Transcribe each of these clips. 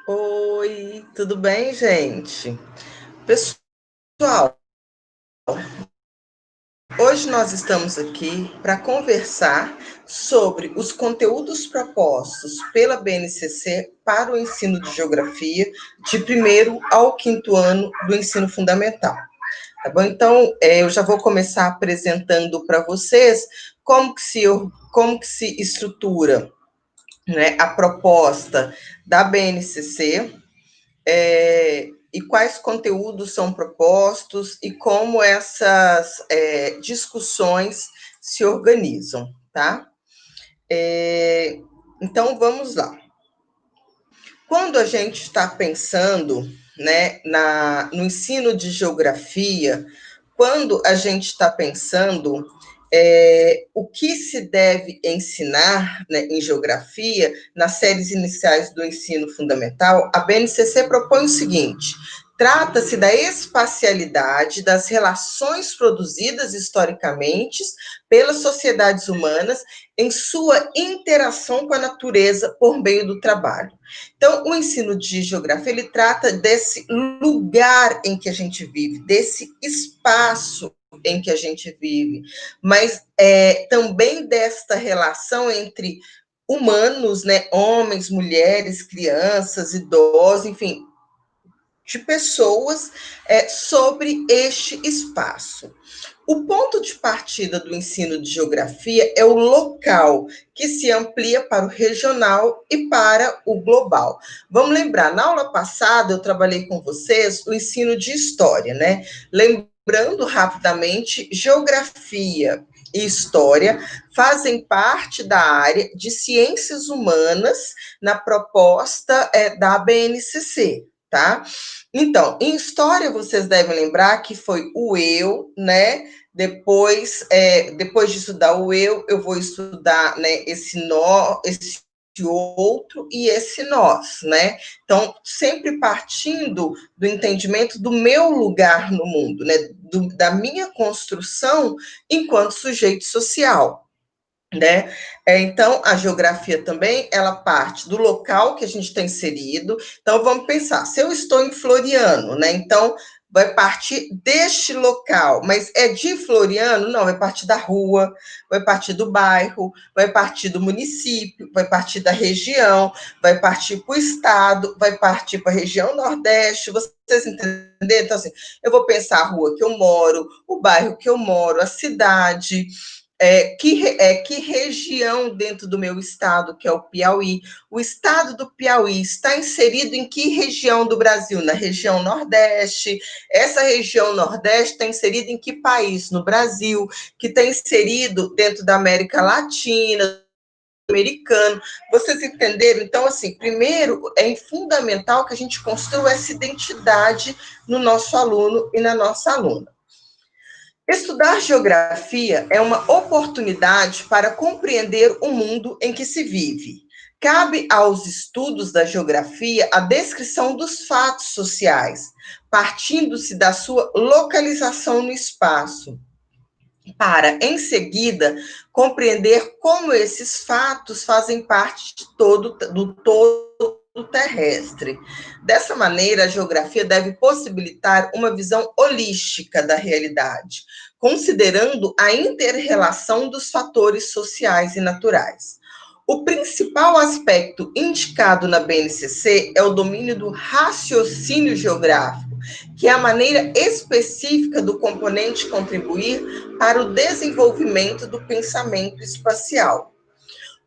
Oi, tudo bem, gente? Pessoal, hoje nós estamos aqui para conversar sobre os conteúdos propostos pela BNCC para o ensino de geografia de primeiro ao quinto ano do ensino fundamental. Tá bom? Então, eu já vou começar apresentando para vocês como que se estrutura, né, a proposta da BNCC, e quais conteúdos são propostos e como essas discussões se organizam, tá? É, então, vamos lá. Quando a gente está pensando, né, no ensino de geografia, quando a gente está pensando o que se deve ensinar, né, em geografia nas séries iniciais do ensino fundamental, a BNCC propõe o seguinte: trata-se da espacialidade das relações produzidas historicamente pelas sociedades humanas em sua interação com a natureza por meio do trabalho. Então, o ensino de geografia, ele trata desse lugar em que a gente vive, desse espaço em que a gente vive, mas também desta relação entre humanos, né, homens, mulheres, crianças, idosos, enfim, de pessoas sobre este espaço. O ponto de partida do ensino de geografia é o local, que se amplia para o regional e para o global. Vamos lembrar, na aula passada eu trabalhei com vocês o ensino de história, né? Lembrando rapidamente, geografia e história fazem parte da área de ciências humanas na proposta da BNCC, tá? Então, em história, vocês devem lembrar que foi o eu, né? Depois de estudar o eu vou estudar, né, esse nó, esse outro e esse nós, né? Então, sempre partindo do entendimento do meu lugar no mundo, né? Da minha construção enquanto sujeito social. Né? Então, a geografia também, ela parte do local que a gente está inserido. Então, vamos pensar, se eu estou em Floriano, né? Então, vai partir deste local, mas é de Floriano? Não, vai partir da rua, vai partir do bairro, vai partir do município, vai partir da região, vai partir para o estado, vai partir para a região Nordeste, vocês entenderam? Então, assim, eu vou pensar a rua que eu moro, o bairro que eu moro, a cidade, que região dentro do meu estado, que é o Piauí. O estado do Piauí está inserido em que região do Brasil? Na região Nordeste. Essa região Nordeste está inserida em que país? No Brasil, que está inserido dentro da América Latina, americano. Vocês entenderam? Então, assim, primeiro é fundamental que a gente construa essa identidade no nosso aluno e na nossa aluna. Estudar geografia é uma oportunidade para compreender o mundo em que se vive. Cabe aos estudos da geografia a descrição dos fatos sociais, partindo-se da sua localização no espaço, para, em seguida, compreender como esses fatos fazem parte do todo terrestre. Dessa maneira, a geografia deve possibilitar uma visão holística da realidade, considerando a inter-relação dos fatores sociais e naturais. O principal aspecto indicado na BNCC é o domínio do raciocínio geográfico, que é a maneira específica do componente contribuir para o desenvolvimento do pensamento espacial.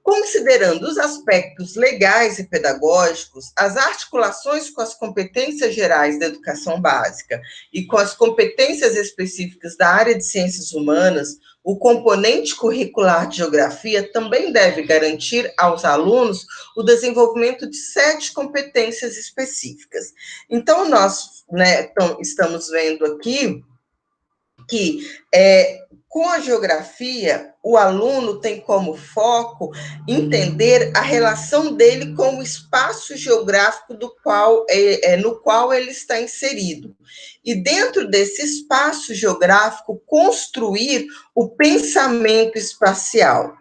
Considerando os aspectos legais e pedagógicos, as articulações com as competências gerais da educação básica e com as competências específicas da área de ciências humanas, o componente curricular de geografia também deve garantir aos alunos o desenvolvimento de 7 competências específicas. Então, nós, né, estamos vendo aqui que com a geografia, o aluno tem como foco entender a relação dele com o espaço geográfico no qual ele está inserido. E dentro desse espaço geográfico, construir o pensamento espacial.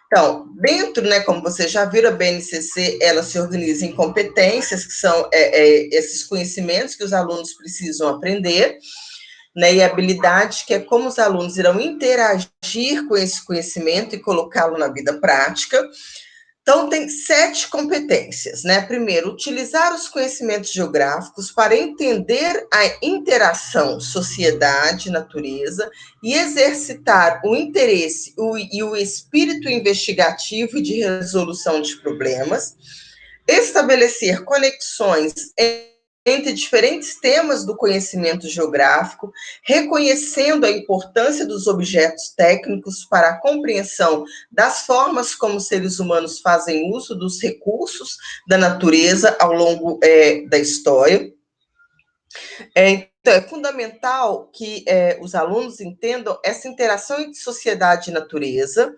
Então, dentro, né, como você já viu, a BNCC, ela se organiza em competências, que são esses conhecimentos que os alunos precisam aprender, né, e habilidade, que é como os alunos irão interagir com esse conhecimento e colocá-lo na vida prática. Então, tem 7 competências, né? Primeiro, utilizar os conhecimentos geográficos para entender a interação sociedade-natureza e exercitar o interesse e o espírito investigativo e de resolução de problemas, estabelecer conexões entre diferentes temas do conhecimento geográfico, reconhecendo a importância dos objetos técnicos para a compreensão das formas como os seres humanos fazem uso dos recursos da natureza ao longo da história. Então, é fundamental que os alunos entendam essa interação entre sociedade e natureza,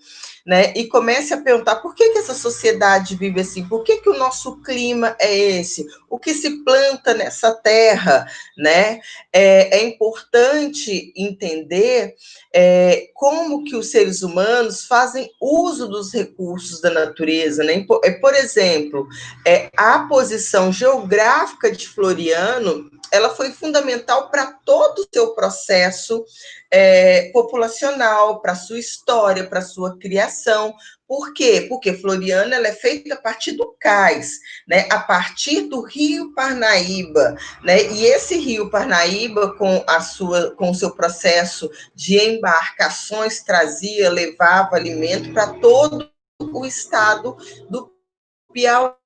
né? E comece a perguntar por que essa sociedade vive assim, por que o nosso clima é esse, o que se planta nessa terra, né? É importante entender como que os seres humanos fazem uso dos recursos da natureza, né? Por exemplo, a posição geográfica de Floriano, ela foi fundamental para todo o seu processo populacional, para a sua história, para a sua criação. Por quê? Porque Floriano ela é feita a partir do cais, né? A partir do Rio Parnaíba, né? E esse Rio Parnaíba, com o seu processo de embarcações, levava alimento para todo o estado do Piauí.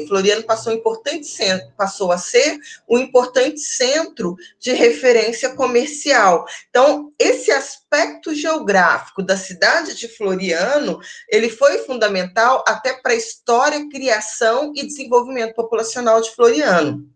Floriano passou a ser um importante centro de referência comercial. Então, esse aspecto geográfico da cidade de Floriano, ele foi fundamental até para a história, criação e desenvolvimento populacional de Floriano.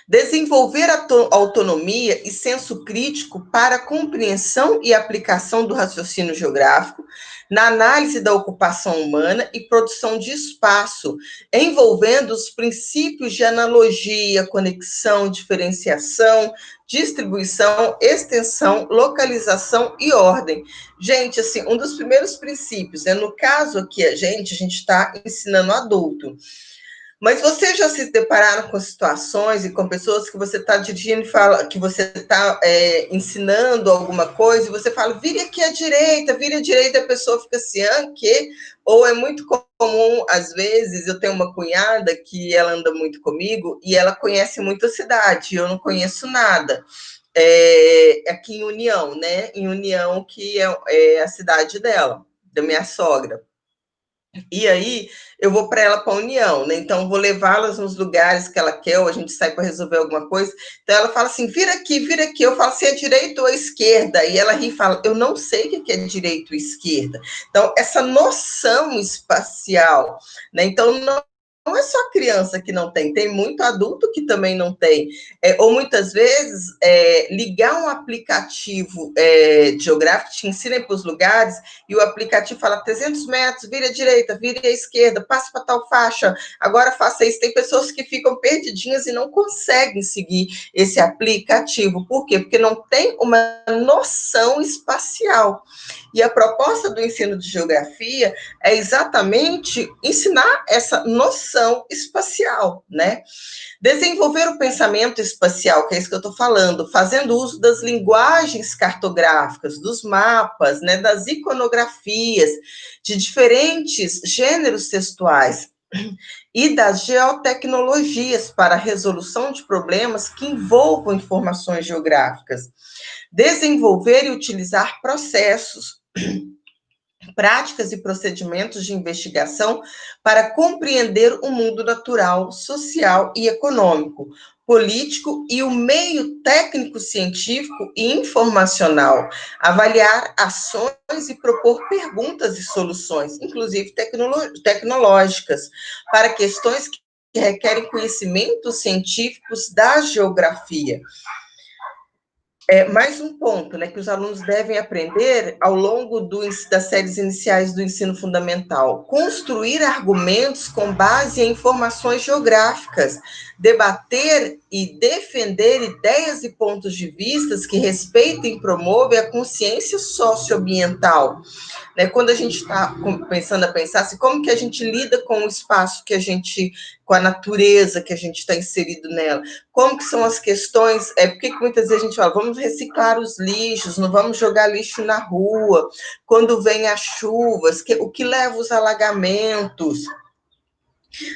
Desenvolver autonomia e senso crítico para a compreensão e aplicação do raciocínio geográfico na análise da ocupação humana e produção de espaço, envolvendo os princípios de analogia, conexão, diferenciação, distribuição, extensão, localização e ordem. Gente, assim, um dos primeiros princípios, né? No caso aqui, a gente está ensinando adulto. Mas vocês já se depararam com situações e com pessoas que você está dirigindo e fala que você está ensinando alguma coisa e você fala, vire aqui à direita, e a pessoa fica assim, que? Ou é muito comum, às vezes, eu tenho uma cunhada que ela anda muito comigo e ela conhece muito a cidade, eu não conheço nada. Aqui em União, né? Em União, que é a cidade dela, da minha sogra. E aí eu vou para ela para a União, né? Então vou levá-las nos lugares que ela quer, ou a gente sai para resolver alguma coisa. Então ela fala assim: vira aqui, vira aqui. Eu falo assim: é direita ou é esquerda? E ela ri e fala: eu não sei o que é direita ou esquerda. Então, essa noção espacial, né? Então, não é só criança que não tem muito adulto que também não tem. Ou muitas vezes, ligar um aplicativo geográfico, te ensina para os lugares, e o aplicativo fala 300 metros, vira à direita, vira à esquerda, passe para tal faixa, agora faça isso. Tem pessoas que ficam perdidinhas e não conseguem seguir esse aplicativo. Por quê? Porque não tem uma noção espacial. E a proposta do ensino de geografia é exatamente ensinar essa noção espacial, né? Desenvolver o pensamento espacial, que é isso que eu estou falando, fazendo uso das linguagens cartográficas, dos mapas, né, das iconografias, de diferentes gêneros textuais e das geotecnologias para a resolução de problemas que envolvam informações geográficas. Desenvolver e utilizar processos, práticas e procedimentos de investigação para compreender o mundo natural, social e econômico, político e o meio técnico-científico e informacional, avaliar ações e propor perguntas e soluções, inclusive tecnológicas, para questões que requerem conhecimentos científicos da geografia. Mais um ponto, né, que os alunos devem aprender ao longo das séries iniciais do ensino fundamental. Construir argumentos com base em informações geográficas, debater e defender ideias e pontos de vista que respeitem e promovem a consciência socioambiental, né? Quando a gente está pensando a pensar assim, como que a gente lida com o espaço que a gente, com a natureza que a gente está inserido nela, como que são as questões, por que muitas vezes a gente fala, vamos reciclar os lixos, não vamos jogar lixo na rua, quando vem as chuvas, o que leva os alagamentos,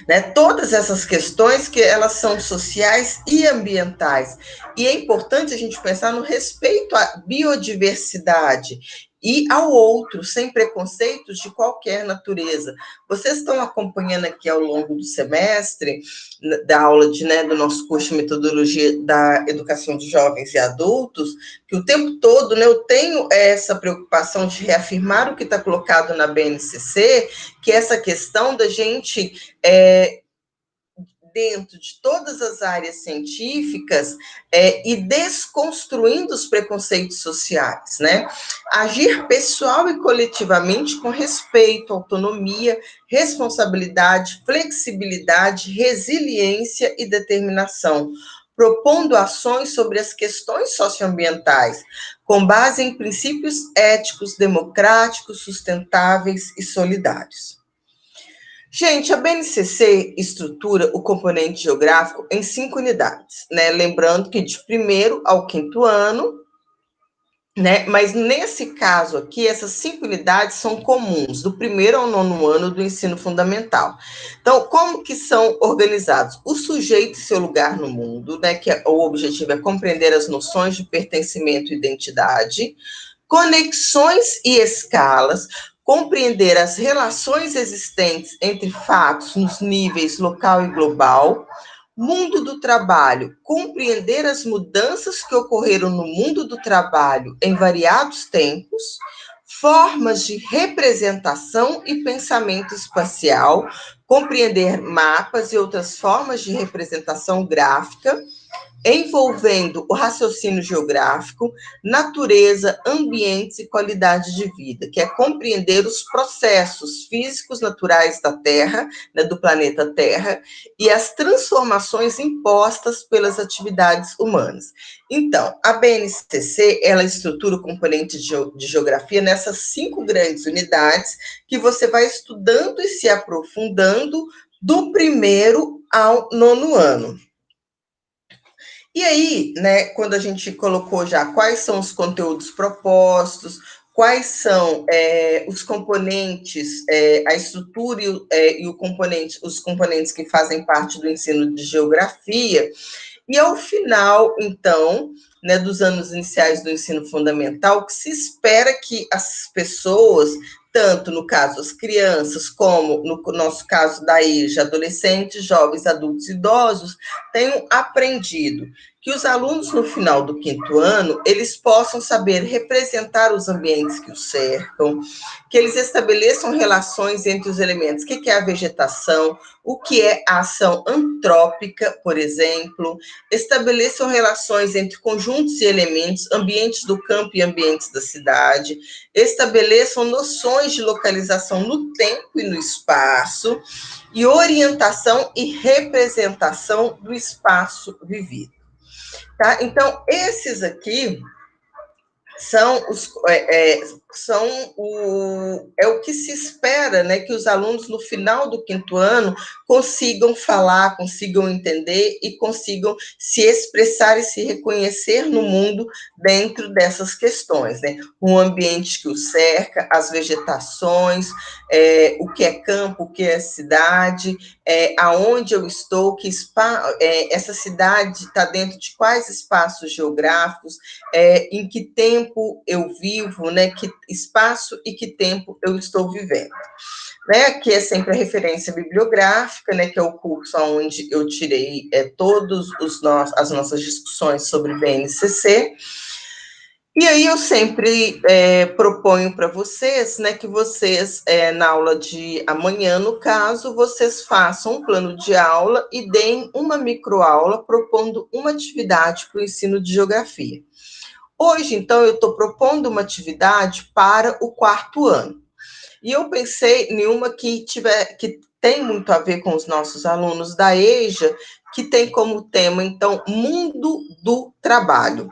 né? Todas essas questões que elas são sociais e ambientais. E é importante a gente pensar no respeito à biodiversidade e ao outro, sem preconceitos de qualquer natureza. Vocês estão acompanhando aqui ao longo do semestre, da aula do nosso curso de metodologia da educação de jovens e adultos, que o tempo todo, né, eu tenho essa preocupação de reafirmar o que está colocado na BNCC, que é essa questão da gente, dentro de todas as áreas científicas, e desconstruindo os preconceitos sociais, né? Agir pessoal e coletivamente com respeito, autonomia, responsabilidade, flexibilidade, resiliência e determinação, propondo ações sobre as questões socioambientais, com base em princípios éticos, democráticos, sustentáveis e solidários. Gente, a BNCC estrutura o componente geográfico em 5 unidades, né? Lembrando que de 1º ao 5º ano, né? Mas nesse caso aqui, essas 5 unidades são comuns, do 1º ao 9º ano do ensino fundamental. Então, como que são organizados? O sujeito e seu lugar no mundo, né? Que o objetivo é compreender as noções de pertencimento e identidade, conexões e escalas, compreender as relações existentes entre fatos nos níveis local e global, mundo do trabalho, compreender as mudanças que ocorreram no mundo do trabalho em variados tempos, formas de representação e pensamento espacial, compreender mapas e outras formas de representação gráfica, envolvendo o raciocínio geográfico, natureza, ambientes e qualidade de vida, que é compreender os processos físicos naturais da Terra, né, do planeta Terra, e as transformações impostas pelas atividades humanas. Então, a BNCC, ela estrutura o componente de geografia nessas 5 grandes unidades, que você vai estudando e se aprofundando do 1º ao 9º ano. E aí, né, quando a gente colocou já quais são os conteúdos propostos, quais são os componentes, a estrutura e os componentes que fazem parte do ensino de geografia, e ao final, então, né, dos anos iniciais do ensino fundamental, que se espera que as pessoas, tanto no caso as crianças, como no nosso caso da EJA, adolescentes, jovens, adultos e idosos, tenham aprendido que os alunos, no final do 5º ano, eles possam saber representar os ambientes que os cercam, que eles estabeleçam relações entre os elementos, o que é a vegetação, o que é a ação antrópica, por exemplo, estabeleçam relações entre conjuntos e elementos, ambientes do campo e ambientes da cidade, estabeleçam noções de localização no tempo e no espaço, e orientação e representação do espaço vivido. Tá? Então, esses aqui são o que se espera, né, que os alunos no final do 5º ano consigam falar, consigam entender e consigam se expressar e se reconhecer no mundo dentro dessas questões, né? O ambiente que o cerca, as vegetações, o que é campo, o que é cidade, aonde eu estou, essa cidade está dentro de quais espaços geográficos, em que tempo eu vivo, né? Que espaço e que tempo eu estou vivendo. Né, que é sempre a referência bibliográfica, né, que é o curso onde eu tirei todas as nossas discussões sobre BNCC. E aí eu sempre proponho para vocês, né, que vocês, na aula de amanhã, no caso, vocês façam um plano de aula e deem uma microaula propondo uma atividade para o ensino de geografia. Hoje, então, eu estou propondo uma atividade para o 4º ano. E eu pensei em uma que tem muito a ver com os nossos alunos da EJA, que tem como tema, então, Mundo do Trabalho.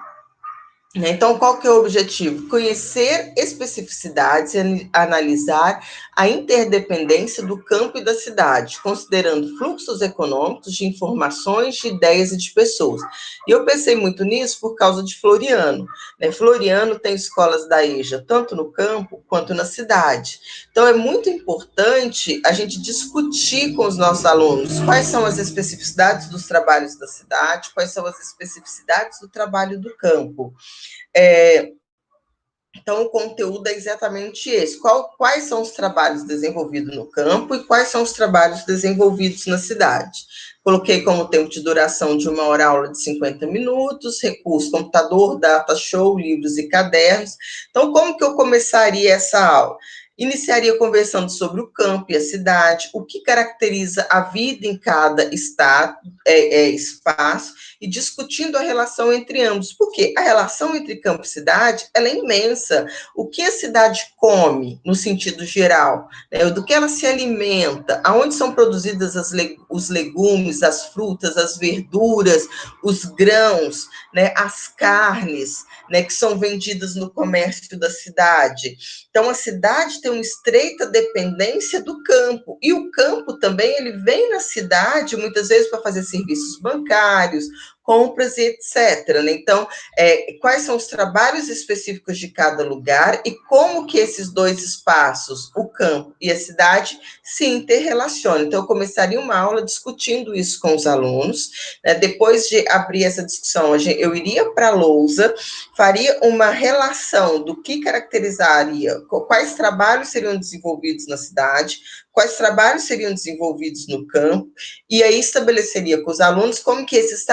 Então, qual que é o objetivo? Conhecer especificidades e analisar a interdependência do campo e da cidade, considerando fluxos econômicos de informações, de ideias e de pessoas. E eu pensei muito nisso por causa de Floriano. Floriano tem escolas da EJA, tanto no campo quanto na cidade. Então, é muito importante a gente discutir com os nossos alunos quais são as especificidades dos trabalhos da cidade, quais são as especificidades do trabalho do campo. Então, o conteúdo é exatamente esse. Quais são os trabalhos desenvolvidos no campo e quais são os trabalhos desenvolvidos na cidade? Coloquei como tempo de duração de 1 hora aula de 50 minutos, recurso, computador, data show, livros e cadernos. Então, como que eu começaria essa aula? Iniciaria conversando sobre o campo e a cidade, o que caracteriza a vida em cada espaço, e discutindo a relação entre ambos, porque a relação entre campo e cidade, ela é imensa. O que a cidade come, no sentido geral, do que ela se alimenta, aonde são produzidas os legumes, as frutas, as verduras, os grãos, as carnes, que são vendidas no comércio da cidade. Então, a cidade tem uma estreita dependência do campo, e o campo também, ele vem na cidade, muitas vezes, para fazer serviços bancários, compras e etc. Então, quais são os trabalhos específicos de cada lugar e como que esses dois espaços, o campo e a cidade, se interrelacionam. Então, eu começaria uma aula discutindo isso com os alunos. Depois de abrir essa discussão, eu iria para a lousa, faria uma relação do que caracterizaria, quais trabalhos seriam desenvolvidos na cidade, quais trabalhos seriam desenvolvidos no campo, e aí estabeleceria com os alunos como que esses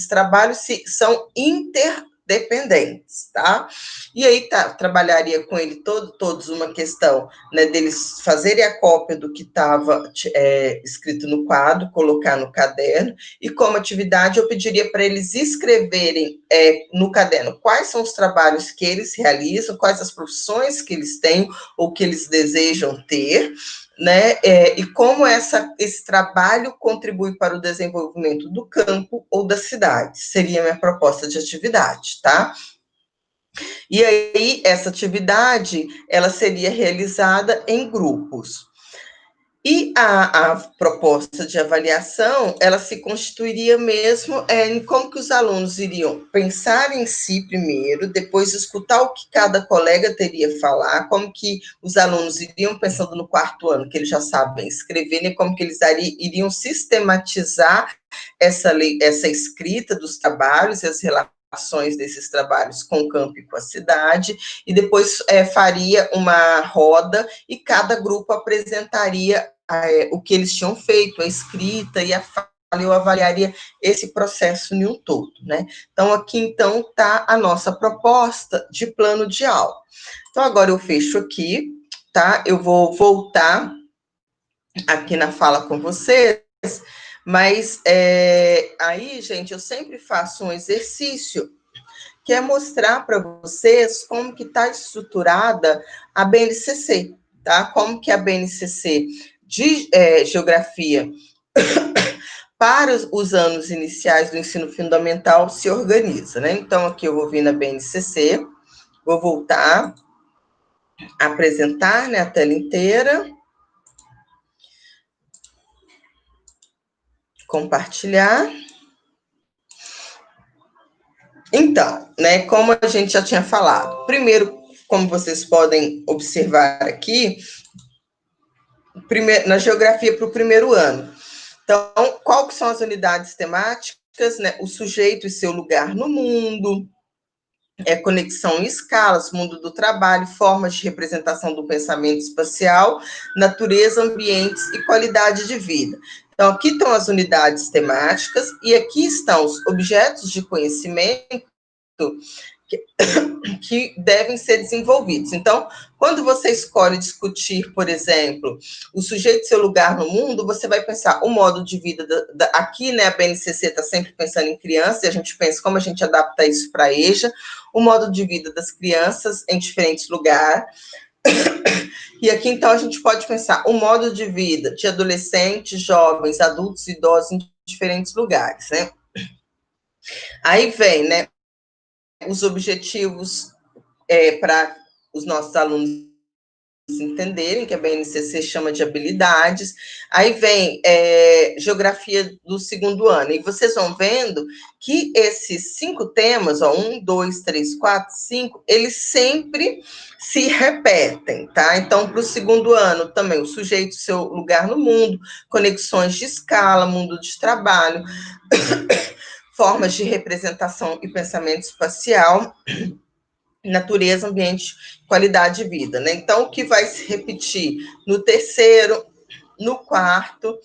trabalhos são interdependentes, tá? E aí trabalharia com ele todos uma questão, deles fazerem a cópia do que estava escrito no quadro, colocar no caderno, e como atividade eu pediria para eles escreverem no caderno quais são os trabalhos que eles realizam, quais as profissões que eles têm ou que eles desejam ter, e como esse trabalho contribui para o desenvolvimento do campo ou da cidade, seria a minha proposta de atividade, tá? E aí, essa atividade, ela seria realizada em grupos. E a proposta de avaliação, ela se constituiria mesmo em como que os alunos iriam pensar em si primeiro, depois escutar o que cada colega teria a falar, como que os alunos iriam pensando no 4º ano, que eles já sabem escrever, e como que eles iriam sistematizar essa escrita dos trabalhos e as relações desses trabalhos com o campo e com a cidade, e depois faria uma roda e cada grupo apresentaria o que eles tinham feito, a escrita e a fala, eu avaliaria esse processo em um todo, Então, aqui, então, está a nossa proposta de plano de aula. Então, agora eu fecho aqui, tá? Eu vou voltar aqui na fala com vocês, mas aí, gente, eu sempre faço um exercício que é mostrar para vocês como que está estruturada a BNCC, tá? Como que a BNCC de geografia para os anos iniciais do ensino fundamental se organiza, Então, aqui eu vou vir na BNCC, vou voltar, apresentar, a tela inteira, compartilhar. Então, como a gente já tinha falado, primeiro, como vocês podem observar aqui, na geografia para o 1º ano. Então, qual que são as unidades temáticas, O sujeito e seu lugar no mundo, conexão em escalas, mundo do trabalho, formas de representação do pensamento espacial, natureza, ambientes e qualidade de vida. Então, aqui estão as unidades temáticas e aqui estão os objetos de conhecimento que devem ser desenvolvidos. Então, quando você escolhe discutir, por exemplo, o sujeito e seu lugar no mundo, você vai pensar o modo de vida, aqui, a BNCC está sempre pensando em crianças, e a gente pensa como a gente adapta isso para a EJA, o modo de vida das crianças em diferentes lugares, E aqui, então, a gente pode pensar o modo de vida de adolescentes, jovens, adultos e idosos em diferentes lugares, né? Aí vem, né, os objetivos para os nossos alunos entenderem, que a BNCC chama de habilidades. Aí vem geografia do segundo ano. E vocês vão vendo que esses 5 temas, ó, 1, 2, 3, 4, 5, eles sempre se repetem, tá? Então, para o segundo ano, também o sujeito, seu lugar no mundo, conexões de escala, mundo de trabalho, formas de representação e pensamento espacial, natureza, ambiente, qualidade de vida, né? Então, o que vai se repetir no terceiro, no quarto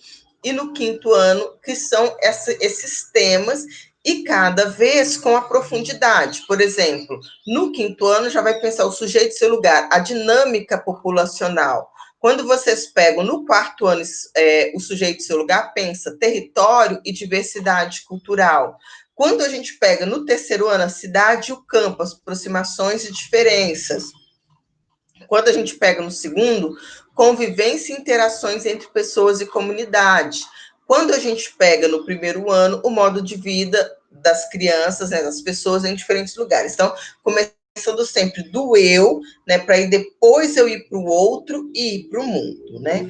e no quinto ano, que são esses temas, e cada vez com a profundidade. Por exemplo, no quinto ano já vai pensar o sujeito e seu lugar, a dinâmica populacional. Quando vocês pegam no quarto ano o sujeito e seu lugar, pensa território e diversidade cultural. Quando a gente pega no terceiro ano a cidade e o campo, as aproximações e diferenças. Quando a gente pega no segundo, convivência e interações entre pessoas e comunidade. Quando a gente pega no primeiro ano, o modo de vida das crianças, né, das pessoas em diferentes lugares. Então, começando sempre do eu, né, para ir depois eu ir para o outro e ir para o mundo, né?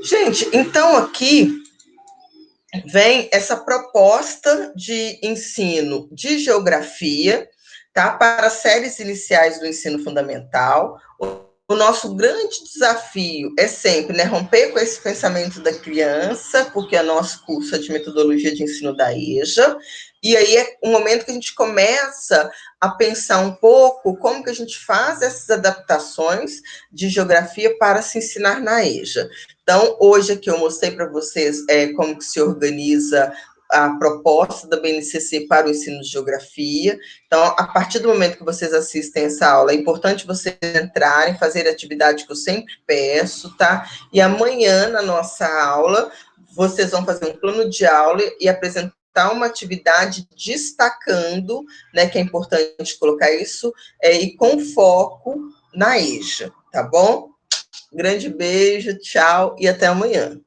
Gente, então aqui vem essa proposta de ensino de geografia, tá, para séries iniciais do ensino fundamental. O nosso grande desafio é sempre, né, romper com esse pensamento da criança, porque é nosso curso é de metodologia de ensino da EJA, e aí é o momento que a gente começa a pensar um pouco como que a gente faz essas adaptações de geografia para se ensinar na EJA. Então, hoje aqui eu mostrei para vocês como que se organiza a proposta da BNCC para o ensino de geografia. Então, a partir do momento que vocês assistem essa aula, é importante vocês entrarem, fazer a atividade que eu sempre peço, tá? E amanhã, na nossa aula, vocês vão fazer um plano de aula e apresentar uma atividade destacando, né, que é importante colocar isso, e com foco na EJA, tá bom? Grande beijo, tchau e até amanhã.